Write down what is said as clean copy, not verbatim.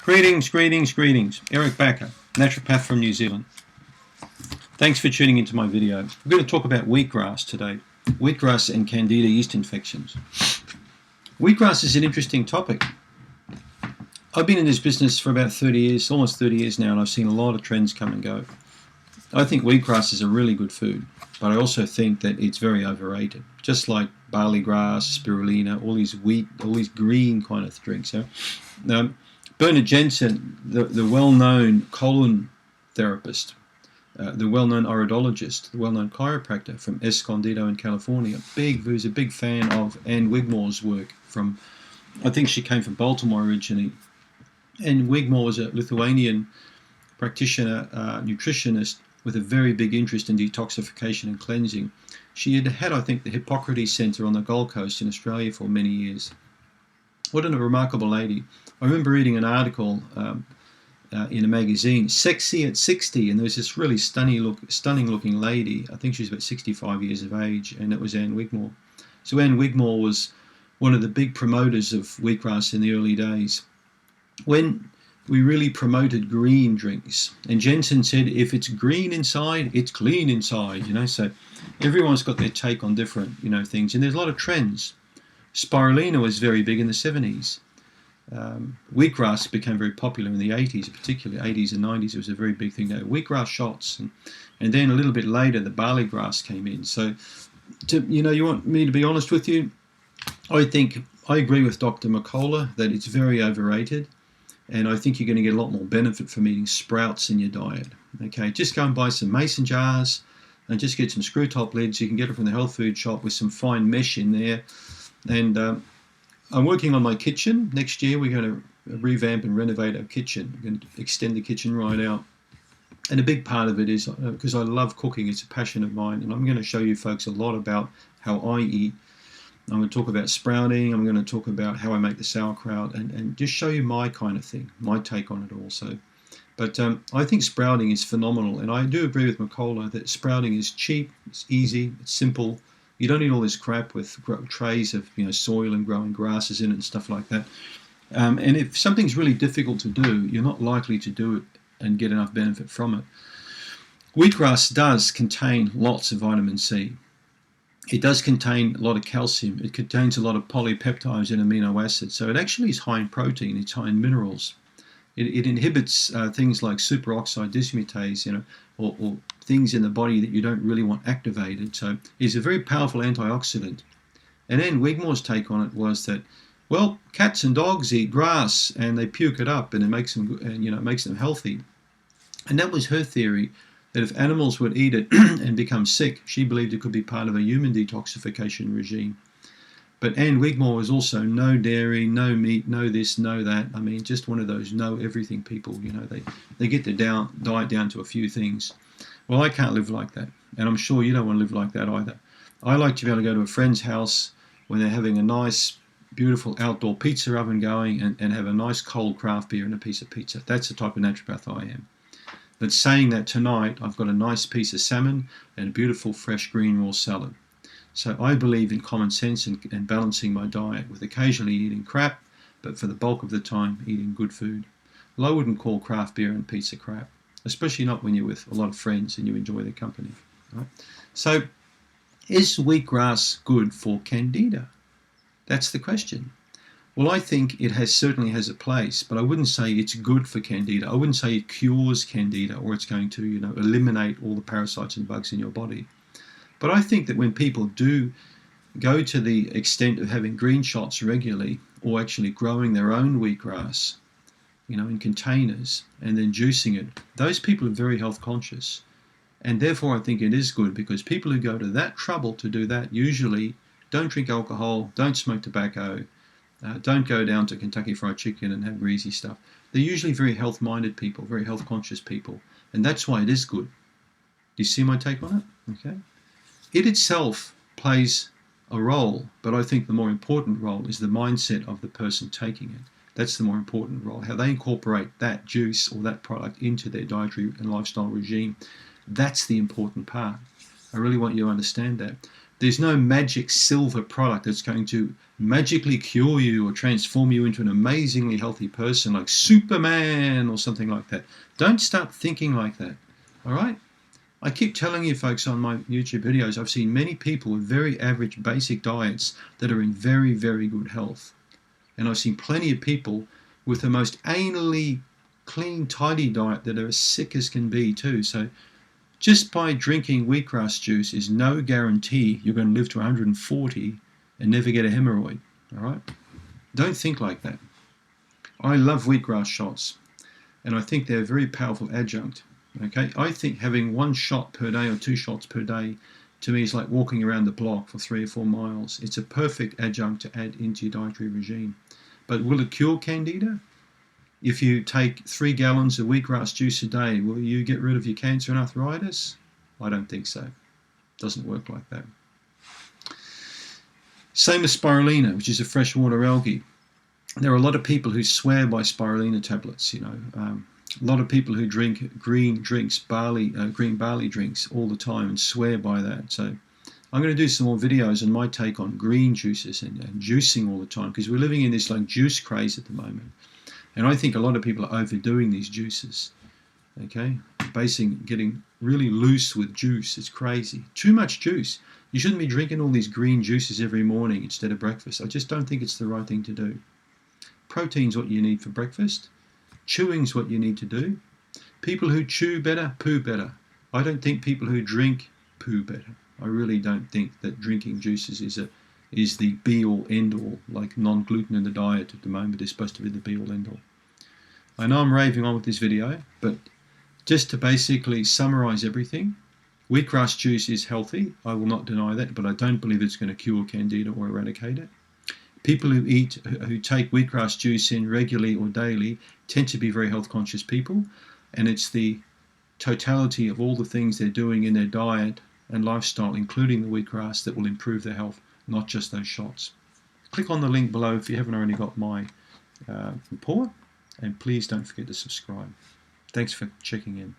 Greetings. Eric Backer, naturopath from New Zealand. Thanks for tuning into my video. We're going to talk about wheatgrass today. Wheatgrass and candida yeast infections. Wheatgrass is an interesting topic. I've been in this business for about 30 years, almost 30 years now, and I've seen a lot of trends come and go. I think wheatgrass is a really good food, but I also think that it's very overrated. Just like barley grass, spirulina, all these green kind of drinks. Bernard Jensen, the well-known colon therapist, the well-known iridologist, the well-known chiropractor from Escondido in California, who's a big fan of Anne Wigmore's work I think she came from Baltimore originally. Anne Wigmore was a Lithuanian practitioner, nutritionist with a very big interest in detoxification and cleansing. She had, I think, the Hippocrates Centre on the Gold Coast in Australia for many years. What a remarkable lady. I remember reading an article in a magazine, Sexy at 60, and there was this really stunning looking lady. I think she was about 65 years of age, and it was Anne Wigmore. So Anne Wigmore was one of the big promoters of wheatgrass in the early days, when we really promoted green drinks. And Jensen said, if it's green inside, it's clean inside, so everyone's got their take on different, things. And there's a lot of trends. Spirulina was very big in the 70s. Wheatgrass became very popular in the 80s, particularly 80s and 90s. It was a very big thing there. Wheatgrass shots, and then a little bit later, the barley grass came in. So, you want me to be honest with you? I think I agree with Dr. McCullough that it's very overrated, and I think you're going to get a lot more benefit from eating sprouts in your diet. Okay, just go and buy some mason jars and just get some screw top lids. You can get it from the health food shop with some fine mesh in there. And I'm working on my kitchen. Next year we're going to revamp and renovate our kitchen. We're going to extend the kitchen right out. And a big part of it is because I love cooking. It's a passion of mine. And I'm going to show you folks a lot about how I eat. I'm going to talk about sprouting. I'm going to talk about how I make the sauerkraut and just show you my kind of thing, my take on it also. But I think sprouting is phenomenal. And I do agree with McCullough that sprouting is cheap, it's easy, it's simple. You don't need all this crap with trays of soil and growing grasses in it and stuff like that. And if something's really difficult to do, you're not likely to do it and get enough benefit from it. Wheatgrass does contain lots of vitamin C. It does contain a lot of calcium. It contains a lot of polypeptides and amino acids. So it actually is high in protein. It's high in minerals. It inhibits things like superoxide dismutase, or things in the body that you don't really want activated. So it's a very powerful antioxidant. And then Wigmore's take on it was that, well, cats and dogs eat grass and they puke it up and it makes them, it makes them healthy. And that was her theory, that if animals would eat it and become sick, she believed it could be part of a human detoxification regime. But Anne Wigmore was also no dairy, no meat, no this, no that. I mean, just one of those no everything people. They get their diet down to a few things. Well, I can't live like that, and I'm sure you don't want to live like that either. I like to be able to go to a friend's house when they're having a nice, beautiful outdoor pizza oven going and have a nice cold craft beer and a piece of pizza. That's the type of naturopath I am. But saying that, tonight I've got a nice piece of salmon and a beautiful fresh green raw salad. So I believe in common sense and balancing my diet with occasionally eating crap, but for the bulk of the time eating good food. Well, I wouldn't call craft beer and pizza crap, especially not when you're with a lot of friends and you enjoy their company. Right? So is wheatgrass good for candida? That's the question. Well, I think it certainly has a place, but I wouldn't say it's good for candida. I wouldn't say it cures candida or it's going to eliminate all the parasites and bugs in your body. But I think that when people do go to the extent of having green shots regularly, or actually growing their own wheatgrass, in containers and then juicing it, those people are very health conscious. And therefore I think it is good, because people who go to that trouble to do that usually don't drink alcohol, don't smoke tobacco, don't go down to Kentucky Fried Chicken and have greasy stuff. They're usually very health-minded people, very health-conscious people. And that's why it is good. Do you see my take on it? Okay. It itself plays a role, but I think the more important role is the mindset of the person taking it. That's the more important role, how they incorporate that juice or that product into their dietary and lifestyle regime. That's the important part. I really want you to understand that. There's no magic silver product that's going to magically cure you or transform you into an amazingly healthy person like Superman or something like that. Don't start thinking like that, all right? I keep telling you folks on my YouTube videos, I've seen many people with very average basic diets that are in very, very good health. And I've seen plenty of people with the most anally clean, tidy diet that are as sick as can be too. So just by drinking wheatgrass juice is no guarantee you're going to live to 140 and never get a hemorrhoid, all right? Don't think like that. I love wheatgrass shots, and I think they're a very powerful adjunct. Okay, I think having 1 shot per day or 2 shots per day to me is like walking around the block for 3 or 4 miles. It's a perfect adjunct to add into your dietary regime. But will it cure Candida? If you take 3 gallons of wheatgrass juice a day, will you get rid of your cancer and arthritis? I don't think so. It doesn't work like that. Same as spirulina, which is a freshwater algae. There are a lot of people who swear by spirulina tablets, you know. A lot of people who drink green drinks, green barley drinks all the time and swear by that. So I'm going to do some more videos on my take on green juices and juicing all the time, because we're living in this like juice craze at the moment. And I think a lot of people are overdoing these juices. Okay, getting really loose with juice. It's crazy. Too much juice. You shouldn't be drinking all these green juices every morning instead of breakfast. I just don't think it's the right thing to do. Protein's what you need for breakfast. Chewing's what you need to do. People who chew better, poo better. I don't think people who drink poo better. I really don't think that drinking juices is the be-all, end-all, like non-gluten in the diet at the moment is supposed to be the be-all, end-all. I know I'm raving on with this video, but just to basically summarize everything, wheatgrass juice is healthy. I will not deny that, but I don't believe it's going to cure Candida or eradicate it. People who take wheatgrass juice in regularly or daily tend to be very health conscious people, and it's the totality of all the things they're doing in their diet and lifestyle, including the wheatgrass, that will improve their health, not just those shots. Click on the link below if you haven't already got my report, and please don't forget to subscribe. Thanks for checking in.